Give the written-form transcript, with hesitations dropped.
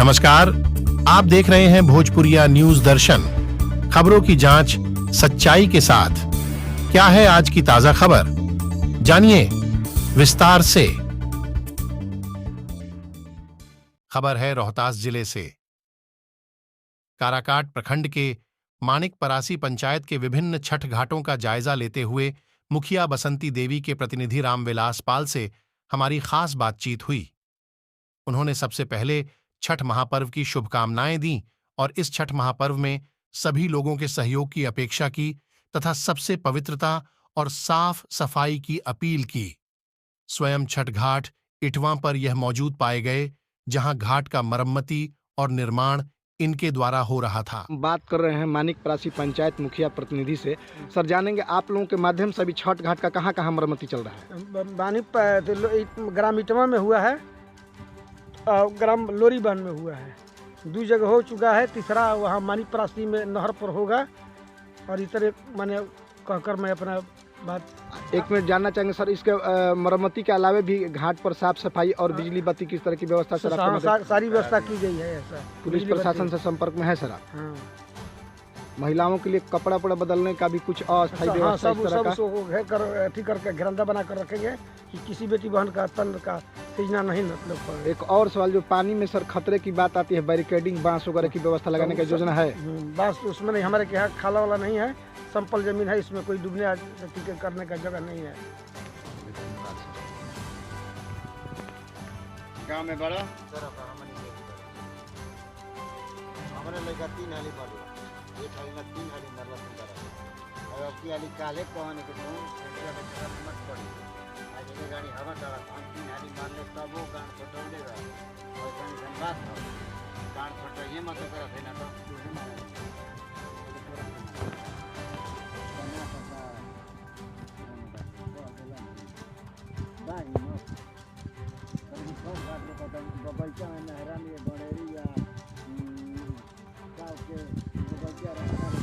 नमस्कार, आप देख रहे हैं भोजपुरिया न्यूज दर्शन। खबरों की जांच सच्चाई के साथ। क्या है आज की ताजा खबर, जानिए विस्तार से। खबर है रोहतास जिले से। काराकाट प्रखंड के मानिक परासी पंचायत के विभिन्न छठ घाटों का जायजा लेते हुए मुखिया बसंती देवी के प्रतिनिधि रामविलास पाल से हमारी खास बातचीत हुई। उन्होंने सबसे पहले छठ महापर्व की शुभकामनाएं दी और इस छठ महापर्व में सभी लोगों के सहयोग की अपेक्षा की तथा सबसे पवित्रता और साफ सफाई की अपील की। स्वयं छठ घाट इटवां पर यह मौजूद पाए गए, जहां घाट का मरम्मती और निर्माण इनके द्वारा हो रहा था। बात कर रहे हैं मानिक परासी पंचायत मुखिया प्रतिनिधि से। सर, जानेंगे आप लोगों के माध्यम से अभी छठ घाट का कहाँ कहाँ मरम्मती चल रहा है? ग्राम इटवा में हुआ है और ग्राम लोरीबान में हुआ है। 2 जगह हो चुका है, तीसरा वहाँ मानिक परासी में नहर पर होगा। और इस तरह मैंने कहकर मैं अपना बात एक मिनट जानना चाहेंगे सर, इसके मरम्मती के अलावा भी घाट पर साफ सफाई और बिजली बत्ती किस तरह की व्यवस्था सर? सारी व्यवस्था की गई है। ऐसा पुलिस प्रशासन से संपर्क में है सर आप? हाँ। महिलाओं के लिए कपड़ा बदलने का भी कुछ अस्थायी व्यवस्था इस तरह का? ठीक करके घेरंदा बना कर रखेंगे कि किसी बेटी बहन का तन का सीजना नहीं मतलब पड़े। एक और सवाल, जो पानी में सर खतरे की बात आती है, बैरिकेडिंग बांस वगैरह की व्यवस्था लगाने का योजना है? बांस उसमें नहीं, हमारे यहाँ खाला वाला नहीं है, संपल जमीन है, इसमें कोई डूबने करने का जगह नहीं है। गाँव में बड़ा हमारे लड़का 3 हाली पड़े, एक हाली में 3 हाली नरवा सुंदर और अब की हाली काले कहानी के तुम सेंटर में जगह मत पड़ी। आज ये गाड़ी हवा चला 3 हाली मान ले तब वो गांड फटो देगा और गांड बात हो गांड फटो ये मत करा थे ना तो बगीचा में नहरा में बड़ेरी या गाँव के बगीचा रहता है।